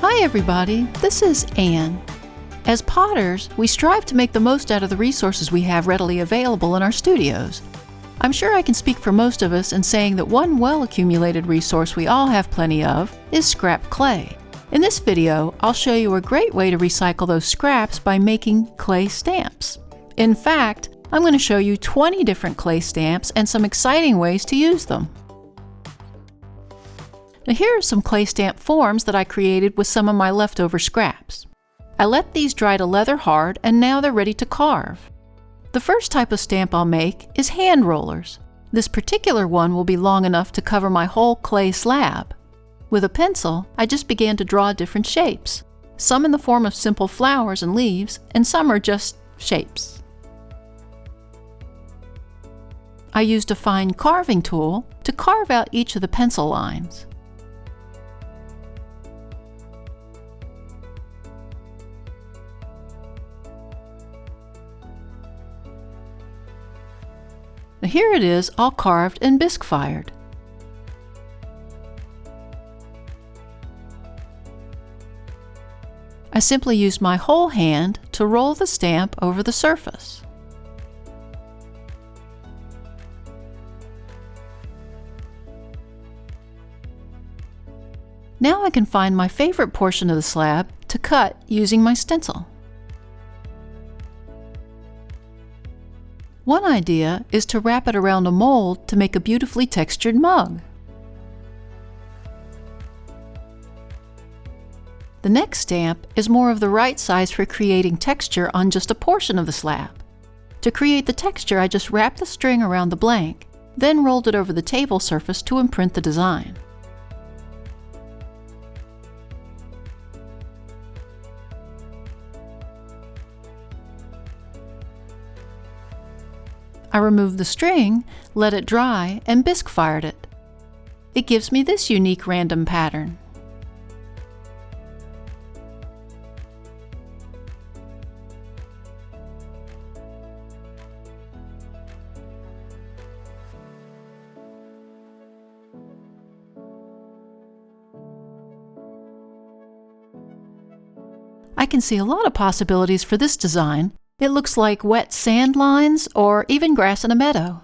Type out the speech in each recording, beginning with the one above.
Hi everybody, this is Anne. As potters, we strive to make the most out of the resources we have readily available in our studios. I'm sure I can speak for most of us in saying that one well-accumulated resource we all have plenty of is scrap clay. In this video, I'll show you a great way to recycle those scraps by making clay stamps. In fact, I'm going to show you 20 different clay stamps and some exciting ways to use them. Now here are some clay stamp forms that I created with some of my leftover scraps. I let these dry to leather hard and now they're ready to carve. The first type of stamp I'll make is hand rollers. This particular one will be long enough to cover my whole clay slab. With a pencil, I just began to draw different shapes, some in the form of simple flowers and leaves, and some are just shapes. I used a fine carving tool to carve out each of the pencil lines. Now here it is, all carved and bisque fired. I simply used my whole hand to roll the stamp over the surface. Now I can find my favorite portion of the slab to cut using my stencil. One idea is to wrap it around a mold to make a beautifully textured mug. The next stamp is more of the right size for creating texture on just a portion of the slab. To create the texture, I just wrapped the string around the blank, then rolled it over the table surface to imprint the design. I removed the string, let it dry, and bisque fired it. It gives me this unique random pattern. I can see a lot of possibilities for this design. It looks like wet sand lines or even grass in a meadow.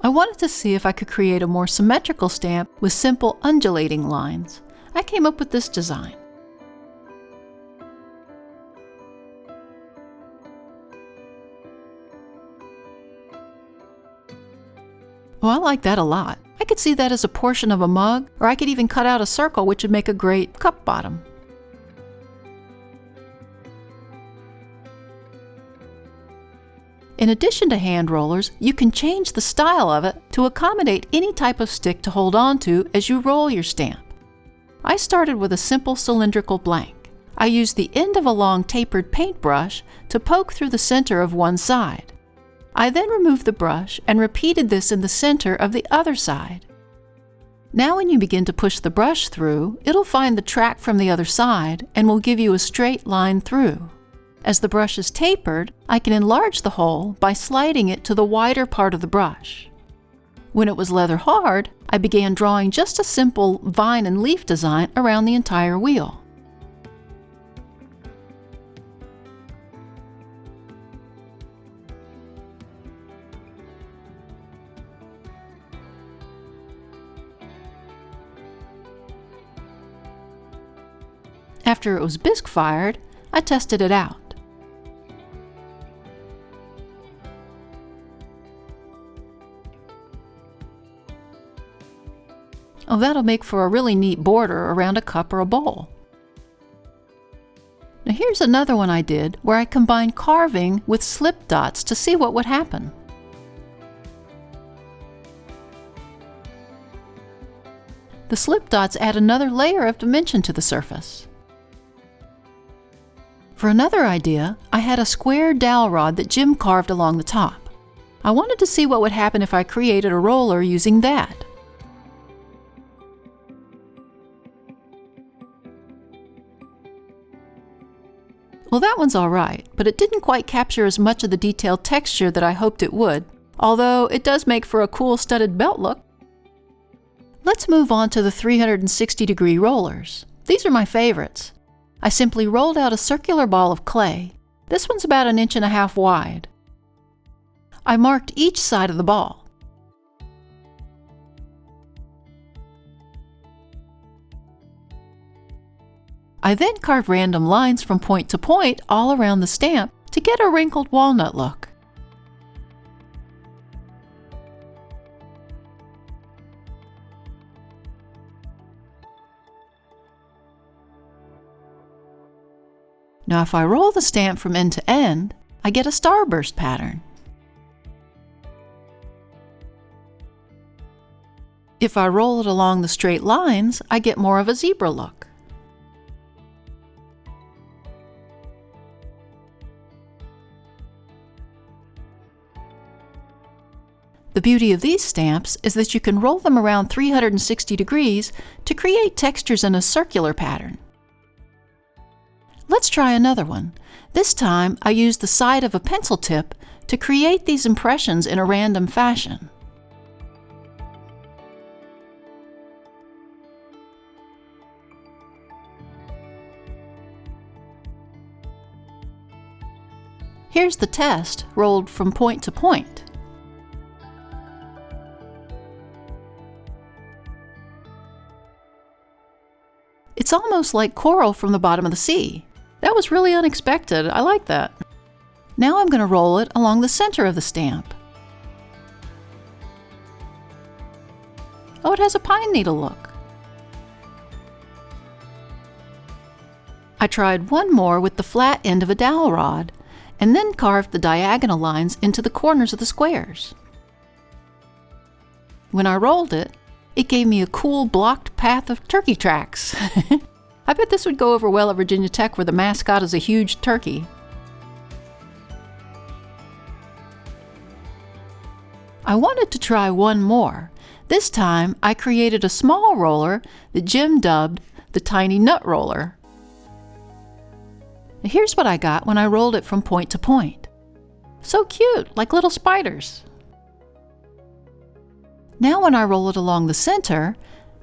I wanted to see if I could create a more symmetrical stamp with simple undulating lines. I came up with this design. Oh, I like that a lot. I could see that as a portion of a mug, or I could even cut out a circle, which would make a great cup bottom. In addition to hand rollers, you can change the style of it to accommodate any type of stick to hold on to as you roll your stamp. I started with a simple cylindrical blank. I used the end of a long tapered paintbrush to poke through the center of one side. I then removed the brush and repeated this in the center of the other side. Now when you begin to push the brush through, it'll find the track from the other side and will give you a straight line through. As the brush is tapered, I can enlarge the hole by sliding it to the wider part of the brush. When it was leather hard, I began drawing just a simple vine and leaf design around the entire wheel. After it was bisque fired, I tested it out. Oh, that'll make for a really neat border around a cup or a bowl. Now here's another one I did where I combined carving with slip dots to see what would happen. The slip dots add another layer of dimension to the surface. For another idea, I had a square dowel rod that Xiem carved along the top. I wanted to see what would happen if I created a roller using that. Well, that one's alright, but it didn't quite capture as much of the detailed texture that I hoped it would, although it does make for a cool studded belt look. Let's move on to the 360-degree rollers. These are my favorites. I simply rolled out a circular ball of clay. This one's about 1.5 inches wide. I marked each side of the ball. I then carved random lines from point to point all around the stamp to get a wrinkled walnut look. Now if I roll the stamp from end to end, I get a starburst pattern. If I roll it along the straight lines, I get more of a zebra look. The beauty of these stamps is that you can roll them around 360 degrees to create textures in a circular pattern. Let's try another one. This time I used the side of a pencil tip to create these impressions in a random fashion. Here's the test rolled from point to point. It's almost like coral from the bottom of the sea. That was really unexpected. I like that. Now I'm going to roll it along the center of the stamp. Oh, it has a pine needle look. I tried one more with the flat end of a dowel rod, and then carved the diagonal lines into the corners of the squares. When I rolled it, it gave me a cool blocked path of turkey tracks. I bet this would go over well at Virginia Tech, where the mascot is a huge turkey. I wanted to try one more. This time, I created a small roller that Xiem dubbed the Tiny Nut Roller. Here's what I got when I rolled it from point to point. So cute, like little spiders. Now when I roll it along the center,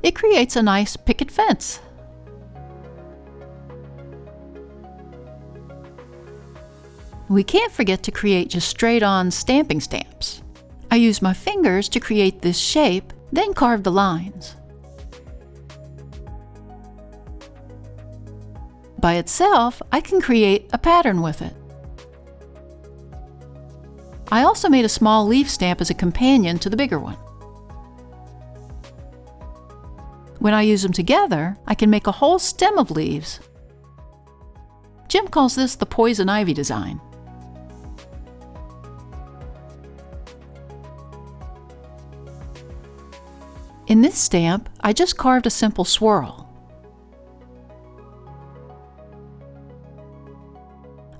it creates a nice picket fence. We can't forget to create just straight-on stamping stamps. I use my fingers to create this shape, then carve the lines. By itself, I can create a pattern with it. I also made a small leaf stamp as a companion to the bigger one. When I use them together, I can make a whole stem of leaves. Xiem calls this the poison ivy design. In this stamp, I just carved a simple swirl.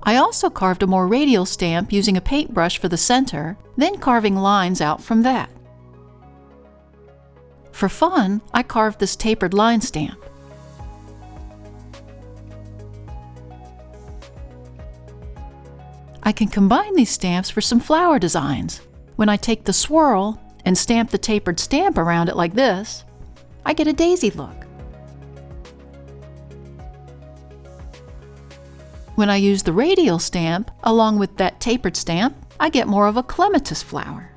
I also carved a more radial stamp using a paintbrush for the center, then carving lines out from that. For fun, I carved this tapered line stamp. I can combine these stamps for some flower designs. When I take the swirl and stamp the tapered stamp around it like this, I get a daisy look. When I use the radial stamp along with that tapered stamp, I get more of a clematis flower.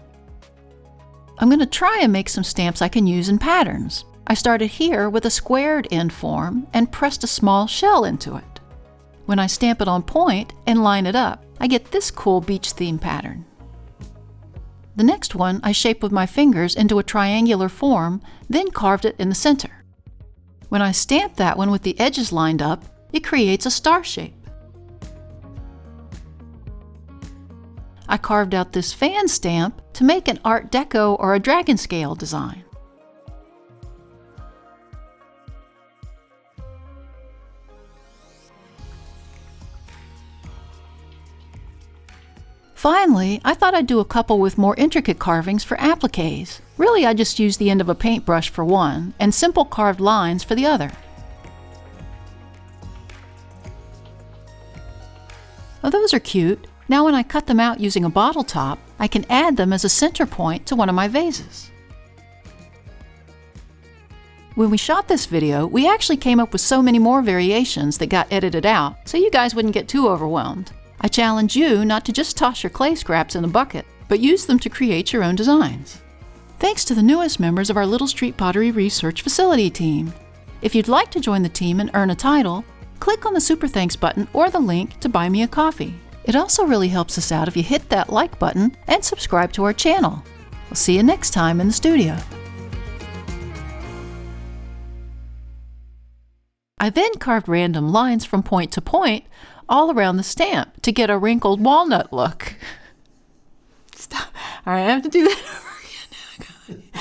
I'm going to try and make some stamps I can use in patterns. I started here with a squared end form and pressed a small shell into it. When I stamp it on point and line it up, I get this cool beach theme pattern. The next one I shaped with my fingers into a triangular form, then carved it in the center. When I stamp that one with the edges lined up, it creates a star shape. I carved out this fan stamp to make an Art Deco or a dragon scale design. Finally, I thought I'd do a couple with more intricate carvings for appliques. Really, I just used the end of a paintbrush for one and simple carved lines for the other. Oh, those are cute. Now when I cut them out using a bottle top, I can add them as a center point to one of my vases. When we shot this video, we actually came up with so many more variations that got edited out, so you guys wouldn't get too overwhelmed. I challenge you not to just toss your clay scraps in a bucket, but use them to create your own designs. Thanks to the newest members of our Little Street Pottery Research Facility team. If you'd like to join the team and earn a title, click on the Super Thanks button or the link to buy me a coffee. It also really helps us out if you hit that like button and subscribe to our channel. We'll see you next time in the studio. I then carved random lines from point to point all around the stamp to get a wrinkled walnut look. Stop. All right, I have to do that over again.